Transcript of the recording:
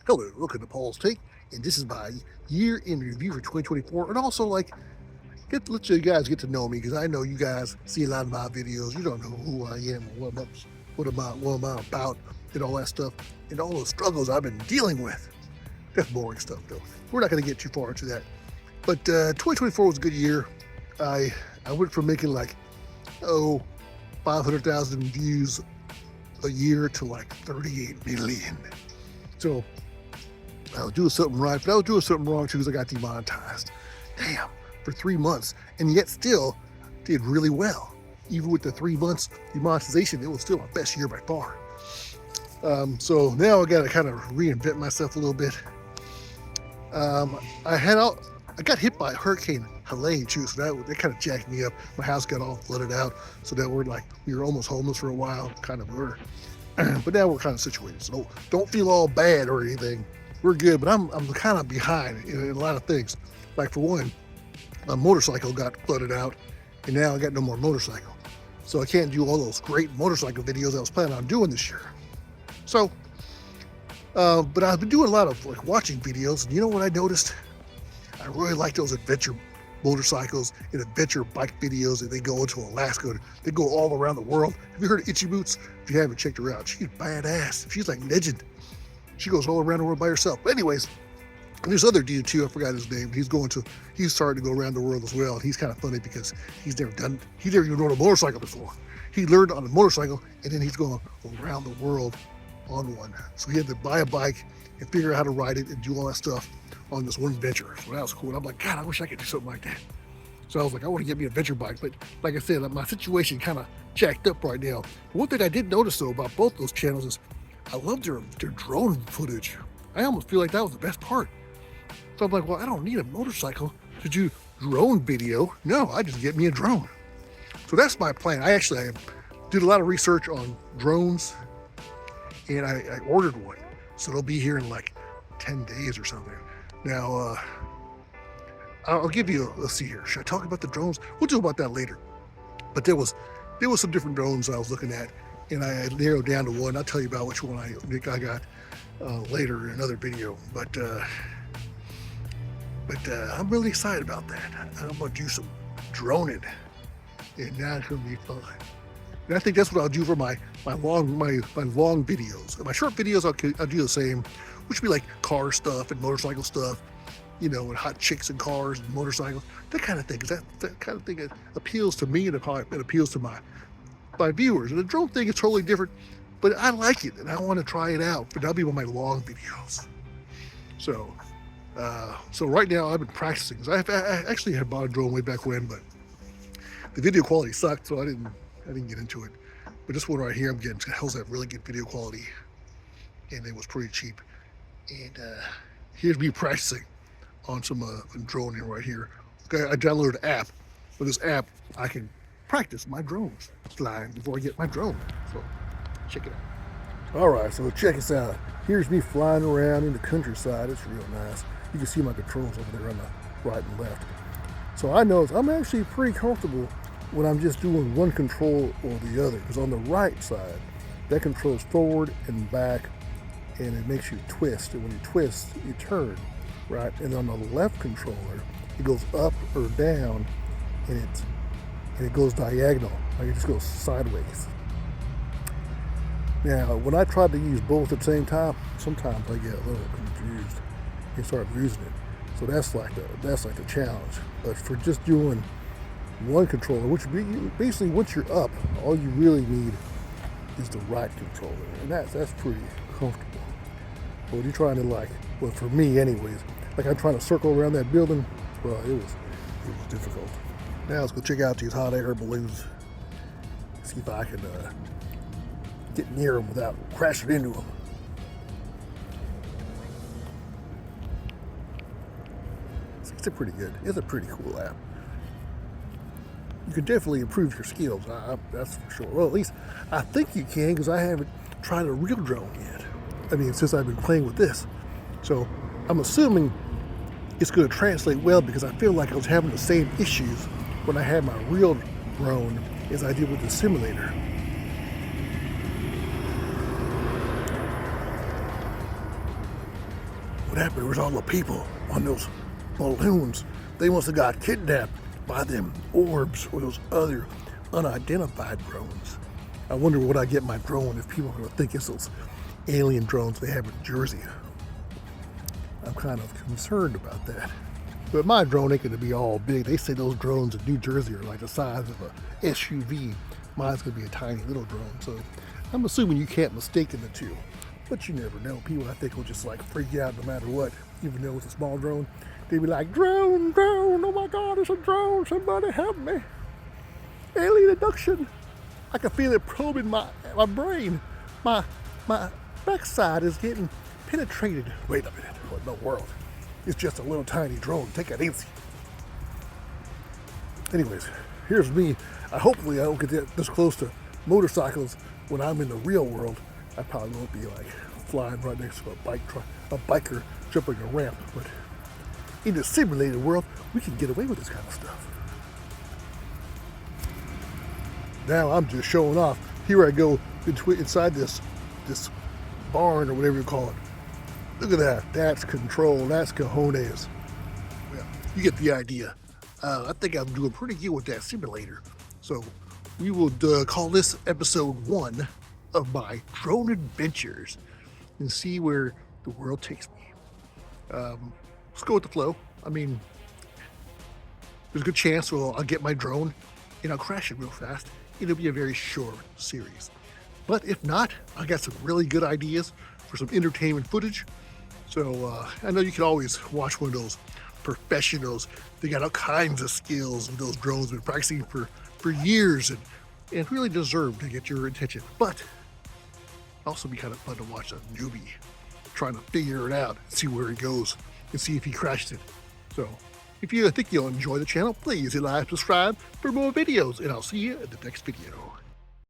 Hello, welcome to Paul's Take, and this is my year in review for 2024, and also let you guys get to know me because I know you guys see a lot of my videos. You don't know who I am or what am I about, and all that stuff, and all those struggles I've been dealing with. That's boring stuff, though. We're not going to get too far into that. But 2024 was a good year. I went from making 500,000 views a year to 38 million. So I was doing something right, but I was doing something wrong too because I got demonetized. Damn, for 3 months, and yet still did really well. Even with the 3 months demonetization, it was still my best year by far. So now I got to kind of reinvent myself a little bit. I got hit by Hurricane Helene too, so that kind of jacked me up. My house got all flooded out, so that we were almost homeless for a while, kind of were. But now we're kind of situated, so don't feel all bad or anything. We're good, but I'm kind of behind in a lot of things. Like for one, my motorcycle got flooded out, and now I got no more motorcycle, so I can't do all those great motorcycle videos I was planning on doing this year. So, but I've been doing a lot of watching videos, and you know what I noticed? I really like those adventure motorcycles and adventure bike videos that they go into Alaska. They go all around the world. Have you heard of Itchy Boots? If you haven't checked her out, she's badass. She's like legend. She goes all around the world by herself. But anyways, there's other dude too. I forgot his name. He's starting to go around the world as well. He's kind of funny because he's never even rode a motorcycle before. He learned on a motorcycle and then he's going around the world on one. So he had to buy a bike and figure out how to ride it and do all that stuff on this one adventure. So that was cool. And I'm like, God, I wish I could do something like that. So I was like, I want to get me an adventure bike. But like I said, my situation kind of jacked up right now. One thing I did notice though about both those channels is I love their drone footage. I almost feel like that was the best part. So I'm like, well, I don't need a motorcycle to do drone video. No, I just get me a drone. So that's my plan. I did a lot of research on drones, and I ordered one. So it'll be here in 10 days or something. Now, I'll give you let's see here. Should I talk about the drones? We'll do about that later. But there was some different drones I was looking at, and I narrowed down to one. I'll tell you about which one I got later in another video. But I'm really excited about that. I'm gonna do some droning, and that's gonna be fun. And I think that's what I'll do for my long videos. My short videos I'll do the same, which would be car stuff and motorcycle stuff, and hot chicks and cars and motorcycles, that kind of thing. Because that kind of thing that appeals to me and it appeals to my viewers. And the drone thing is totally different, but I like it and I want to try it out. But that'll be one of my long videos. So right now I've been practicing. Cause I actually had bought a drone way back when, but the video quality sucked, so I didn't get into it. But this one right here I'm getting has that really good video quality, and it was pretty cheap. And here's me practicing on some droning right here. Okay, I downloaded an app. With this app, I can practice my drones flying before I get my drone. So check it out. All right, so check this out. Here's me flying around in the countryside. It's real nice. You can see my controls over there on the right and left. So I know I'm actually pretty comfortable when I'm just doing one control or the other, because on the right side, that controls forward and back, and it makes you twist. And when you twist, you turn, right? And on the left controller, it goes up or down, and it goes diagonal, like it just goes sideways. Now, when I try to use both at the same time, sometimes I get a little confused and start losing it. So that's like the challenge. But for just doing one controller, which basically once you're up, all you really need is the right controller, and that's pretty comfortable. But when you're trying to for me anyways, I'm trying to circle around that building, well, it was difficult. Now let's go check out these hot air balloons. See if I can get near them without crashing into them. It's pretty good. It's a pretty cool app. You can definitely improve your skills, that's for sure. Well, at least I think you can, because I haven't tried a real drone yet. I mean, since I've been playing with this. So I'm assuming it's going to translate well, because I feel like I was having the same issues when I had my real drone as I did with the simulator. what happened was all the people on those balloons, they must have got kidnapped by them orbs or those other unidentified drones. I wonder what I get my drone if people are going to think it's those alien drones they have in Jersey. I'm kind of concerned about that. But my drone ain't going to be all big. They say those drones in New Jersey are like the size of a SUV. Mine's going to be a tiny little drone. So I'm assuming you can't mistake the two. But you never know. People, I think, will just like freak out no matter what. Even though it's a small drone, they'd be like, drone, drone, oh my God, it's a drone, somebody help me. Alien abduction. I can feel it probing my brain. My backside is getting penetrated. Wait a minute, what in the world? It's just a little tiny drone, take it easy. Anyways, here's me. Hopefully I don't get this close to motorcycles when I'm in the real world. I probably won't be like flying right next to a biker jumping a ramp, but in the simulated world, we can get away with this kind of stuff. Now I'm just showing off. Here I go inside this barn or whatever you call it. Look at that. That's control. That's cojones. Well, you get the idea. I think I'm doing pretty good with that simulator. So we will call this episode 1 of my drone adventures and see where the world takes me. Let's go with the flow. I mean, there's a good chance I'll get my drone and I'll crash it real fast. It'll be a very short series. But if not, I got some really good ideas for some entertainment footage. So I know you can always watch one of those professionals. They got all kinds of skills with those drones, been practicing for years and really deserve to get your attention. But also be kind of fun to watch a newbie trying to figure it out, see where it goes, and see if he crashed it. So if you think you'll enjoy the channel, please hit like, subscribe for more videos, and I'll see you in the next video.